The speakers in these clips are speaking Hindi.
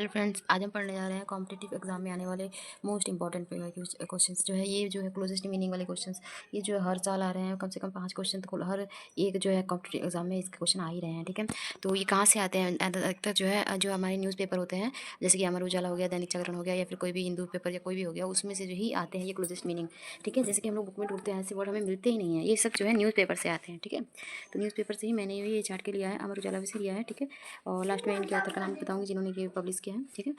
हेलो फ्रेंड्स, आज हम पढ़ने जा रहे हैं कॉम्पिटिटिव एग्जाम में आने वाले मोस्ट इंपॉर्टेंट क्वेश्चंस जो है। ये जो है क्लोजेस्ट मीनिंग वाले क्वेश्चंस, ये जो है हर साल आ रहे हैं। कम से कम 5 क्वेश्चन तो हर एक जो है कॉम्पिटिटिव एग्जाम में इसके क्वेश्चन आ ही रहे हैं। ठीक है, तो ये कहाँ से आते हैं? अधिकतर जो है जो हमारे न्यूज़पेपर होते हैं, जैसे कि अमर उजाला हो गया, दैनिक जागरण हो गया, या फिर कोई भी हिंदू पेपर या कोई भी हो गया, उसमें से जो ही आते हैं ये क्लोजेस्ट मीनिंग। ठीक है, जैसे कि हम लोग बुक में ढूंढते हैं, ऐसे वर्ड हमें मिलते ही नहीं है। ये सब जो है न्यूज़पेपर से आते हैं। ठीक है, तो न्यूज़पेपर से ही मैंने ये चार्ट के लिया है, अमर उजाला से लिया है। ठीक है, और लास्ट में इनके ऑथर का नाम बताऊँगी जिन्होंने ये पब्लिश किया है। ठीक है,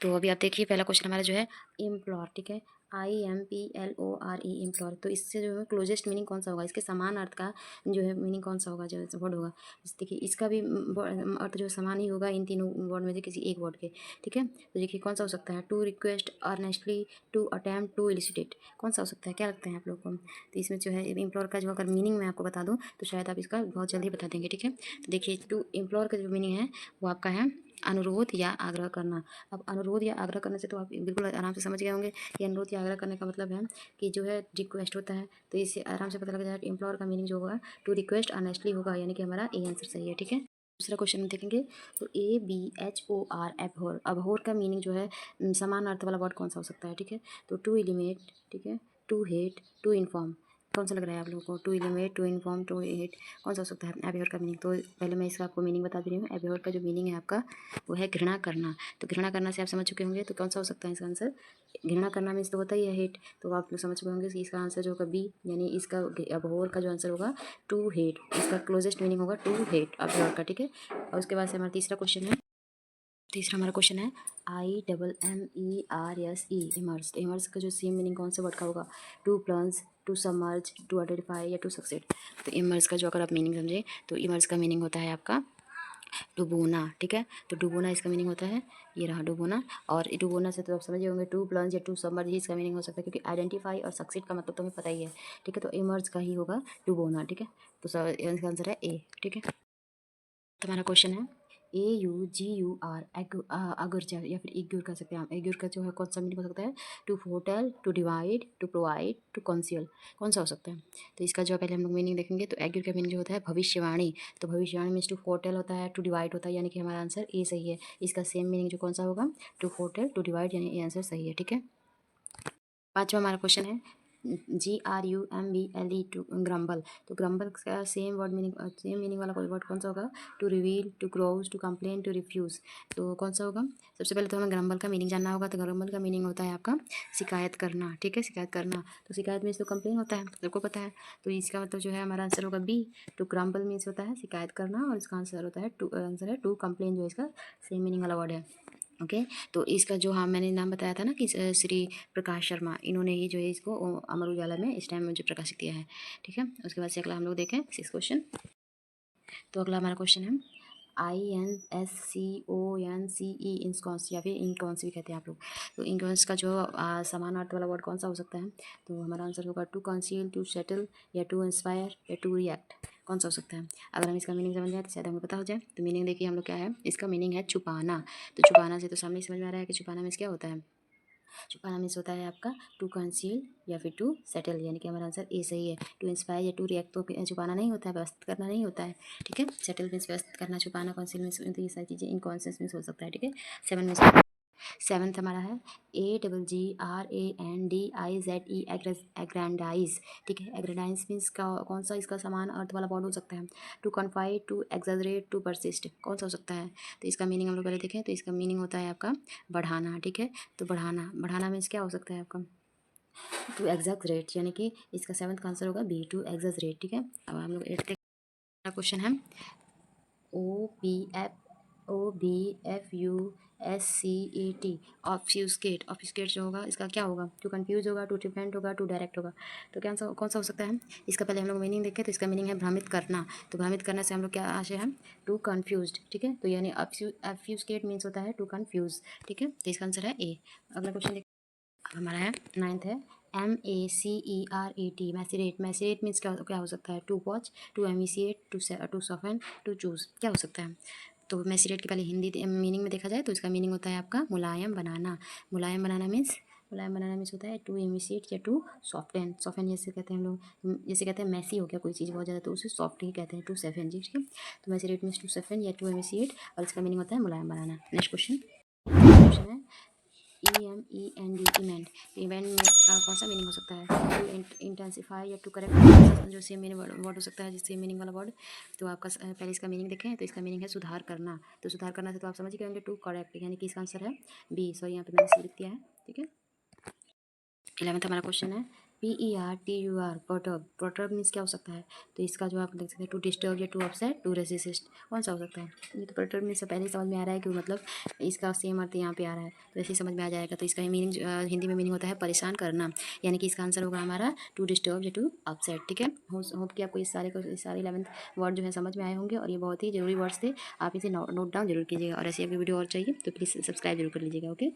तो अभी आप देखिए पहला क्वेश्चन हमारा जो है इम्प्लॉर। ठीक है, IMPLORE, इम्प्लॉर। तो इससे जो है क्लोजेस्ट मीनिंग कौन सा होगा, इसके समान अर्थ का जो है मीनिंग कौन सा होगा, जो वर्ड होगा। देखिए इसका भी अर्थ जो समान ही होगा इन तीनों वर्ड में से किसी एक वर्ड के। ठीक है, तो देखिए कौन सा हो सकता है? To request, earnestly, to attempt, to elicit. कौन सा हो सकता है? क्या लगता है आप लोग को? तो इसमें जो है इम्प्लॉर का जो अगर मीनिंग मैं आपको बता दूँ तो शायद आप इसका बहुत जल्दी बता देंगे। ठीक है, तो देखिए टू इम्प्लॉर का जो मीनिंग है वो आपका है अनुरोध या आग्रह करना। अब अनुरोध या आग्रह करने से तो आप बिल्कुल आराम से समझ गए होंगे कि अनुरोध या आग्रह करने का मतलब है कि जो है रिक्वेस्ट होता है। तो इससे आराम से पता लग जाएगा। इम्प्लोर का मीनिंग जो होगा टू रिक्वेस्ट अर्नेस्टली होगा, यानी कि हमारा ए आंसर सही है। ठीक है, दूसरा क्वेश्चन देखेंगे तो ABHOR, एबहोर। अबहोर का मीनिंग जो है समान अर्थ वाला वर्ड कौन सा हो सकता है? ठीक है, तो टू एलिमिनेट, ठीक है, टू हेट, टू इन्फॉर्म। कौन सा लग रहा है आप लोगों को? To eliminate, to inform, to hate, कौन सा हो सकता है एबहोर का मीनिंग? तो पहले मैं इसका आपको मीनिंग बता दे रही हूँ। एबहोर का जो मीनिंग है आपका वो है घृणा करना। तो घृणा करना से आप समझ चुके होंगे, तो कौन सा हो सकता है इसका आंसर? घृणा करना मीन्स तो होता ही है हेट। तो आप लोग समझ चुके होंगे कि इसका आंसर जो होगा बी, यानी इसका अबहोर का जो आंसर होगा टू हेट। इसका क्लोजेस्ट मीनिंग होगा टू हेट अबहोर का। ठीक है, और उसके बाद से हमारा तीसरा क्वेश्चन है। तीसरा हमारा क्वेश्चन है IMMERSE, इमर्स। तो इमर्स का जो सेम मीनिंग कौन से वर्ड का होगा? To plunge, to submerge, to identify या टू सक्सेड। तो इमर्स का जो अगर आप मीनिंग समझे तो इमर्स का मीनिंग होता है आपका डुबोना। ठीक है, तो डुबोना इसका मीनिंग होता है, ये रहा डुबोना। और डुबोना से तो आप समझ होंगे टू प्लंज या टू सबमर्ज ही इसका मीनिंग हो सकता है, क्योंकि आइडेंटिफाई और सक्सेड का मतलब तो हमें पता ही है। ठीक है, तो इमर्ज का ही होगा डुबोना। ठीक है, तो इसका आंसर है ए। ठीक है, तो हमारा क्वेश्चन है AUGUR, अगुर या फिर इग्योर कह सकते हैं आप। इग्योर का जो है कौन सा मीनिंग हो सकता है? To foretell, to divide, to provide, to conceal. कौन सा हो सकता है? तो इसका जो पहले हम लोग मीनिंग देखेंगे। तो एग्योर का मीनिंग जो होता है भविष्यवाणी। तो भविष्यवाणी मीन्स टू फोटेल होता है, टू डिवाइड होता है, यानी कि हमारा आंसर ए सही है। इसका सेम मीनिंग जो कौन सा होगा? टू फोटेल, टू डिवाइड, यानी ए आंसर सही है। ठीक है, पांचवा हमारा क्वेश्चन है GRUMBLE, टू ग्रम्बल। तो ग्रम्बल का सेम मीनिंग वाला कोई वर्ड कौन सा होगा? To reveal, to crows, to complain, to refuse. तो कौन सा होगा? सबसे पहले तो हमें ग्रम्बल का मीनिंग जानना होगा। तो ग्रम्बल का मीनिंग होता है आपका शिकायत करना। ठीक है, शिकायत करना। तो शिकायत मीन्स तो कंप्लेन होता है, सबको पता है। तो इसका मतलब जो है हमारा आंसर होगा बी। टू ग्रम्बल मीन्स होता है शिकायत करना, और इसका आंसर होता है आंसर है टू कंप्लेन, जो इसका सेम मीनिंग वाला वर्ड है। ओके, तो इसका जो हाँ मैंने नाम बताया था ना कि श्री प्रकाश शर्मा, इन्होंने ही जो है इसको अमर उजाला में इस टाइम मुझे प्रकाशित किया है। ठीक है, उसके बाद से अगला हम लोग देखें 6 क्वेश्चन। तो अगला हमारा क्वेश्चन है INSCONCE, इंस्कॉन्स या फिर इनकॉन्स भी कहते हैं आप लोग। तो इनकॉन्स का जो समान अर्थ वाला वर्ड कौन सा हो सकता है? तो हमारा आंसर होगा टू कंसील, टू सेटल, या टू इंस्पायर, या टू रिएक्ट। कौन सा हो सकता है? अगर हम इसका मीनिंग समझ जाए तो शायद हमें पता हो जाए। तो मीनिंग देखिए हम लोग क्या है, इसका मीनिंग है छुपाना। तो छुपाना से तो सामने ही समझ में आ रहा है कि छुपाना मीन्स क्या होता है। छुपाना मीन्स होता है आपका टू कंसील या फिर टू सेटल, यानी कि हमारा आंसर ए सही है। टू इंस्पायर या टू रिएक्ट तो छुपाना नहीं होता है, व्यवस्थित करना नहीं होता है। ठीक है, सेटल मीन्स व्यवस्थित करना, छुपाना, कंसील मीन्स, तो ये सारी चीज़ें इनकॉन्शियस मीन्स हो सकता है। ठीक है, सेवन्थ हमारा है AGGRANDIZE, एग्रैंडाइज। ठीक है, एग्रैंडाइज मीन्स का कौन सा इसका समान अर्थ वाला वर्ड हो सकता है? To confide, to exaggerate, to persist. कौन सा हो सकता है? तो इसका मीनिंग हम लोग पहले देखें। तो इसका मीनिंग होता है आपका बढ़ाना। ठीक है, तो बढ़ाना मीन्स क्या हो सकता है आपका? टू एग्जैजरेट, यानी कि इसका सेवन्थ का आंसर होगा बी, टू एग्जैजरेट। ठीक है, अब हम लोग एट्थ क्वेश्चन है OPFUSCAT, ऑब्फ्यूस्केट। ऑब्फ्यूस्केट जो होगा इसका क्या होगा? टू कंफ्यूज होगा, टू डिफेंड होगा, टू डायरेक्ट होगा। तो क्या कौन सा हो सकता है? इसका पहले हम लोग मीनिंग देखें। तो इसका मीनिंग है भ्रमित करना। तो भ्रमित करने से हम लोग क्या आशय है? To confuse. ठीक है, तो यानी ऑब्फ्यूस्केट मीन्स होता है टू कन्फ्यूज। ठीक है, तो इसका आंसर है ए। अगला क्वेश्चन देखिए, हमारा है नाइन्थ है MACERAT, मैसीरेट। मैसीरेट मीन्स क्या क्या हो सकता है? To watch, to emaciate, to soften, to choose. क्या हो सकता है? तो मैसीरेट के पहले हिंदी मीनिंग में देखा जाए तो इसका मीनिंग होता है आपका मुलायम बनाना। मुलायम बनाना मीन्स होता है टू इमिसिएट या टू सॉफ्टन। सॉफ्टन जैसे कहते हैं हम लोग, जैसे कहते हैं मैसी हो गया कोई चीज़ बहुत ज़्यादा, तो उसे सॉफ्ट ही कहते हैं, टू सेफन जी। ठीक है, तो मैसीरेट मीन्स टू सेफन या टू इमिसिएट, और इसका मीनिंग होता है मुलायम बनाना। Next question. क्वेश्चन है EMEND इवेंट। इवेंट का कौन सा मीनिंग हो सकता है? टू इंटेंसिफाई या टू करेक्ट, जो सेम मीनिंग वर्ड हो सकता है, जिस सेम मीनिंग वाला वर्ड। तो आपका पहले इसका मीनिंग देखें तो इसका मीनिंग है सुधार करना। तो सुधार करना से तो आप समझ गए होंगे टू करेक्ट, यानी कि इसका आंसर है बी। सॉरी, यहाँ पे मैंने सी लिख दिया है, ठीक है। 11th हमारा क्वेश्चन है PERTUR परटर्ब। परटर्ब मीन्स क्या हो सकता है? तो इसका जो आप देख सकते हैं टू डिस्टर्ब या टू अपसेट टू रेसिस्ट, कौन सा हो सकता है? ये तो परटर्ब मीन्स पहले ही समझ में आ रहा है कि मतलब इसका सेम अर्थ यहाँ पे आ रहा है, तो ऐसे ही समझ में आ जाएगा। तो इसका मीनिंग हिंदी में मीनिंग होता है परेशान करना, यानी कि इसका आंसर होगा हमारा टू डिस्टर्ब या टू अपसेट, ठीक है। होप कि आपको इस सारे 11th वर्ड जो है समझ में आए होंगे, और ये बहुत ही जरूरी वर्ड्स थे। आप इसे नोट डाउन जरूर कीजिएगा, और ऐसी अगर वीडियो और चाहिए तो प्लीज़ सब्सक्राइब जरूर कर लीजिएगा, ओके।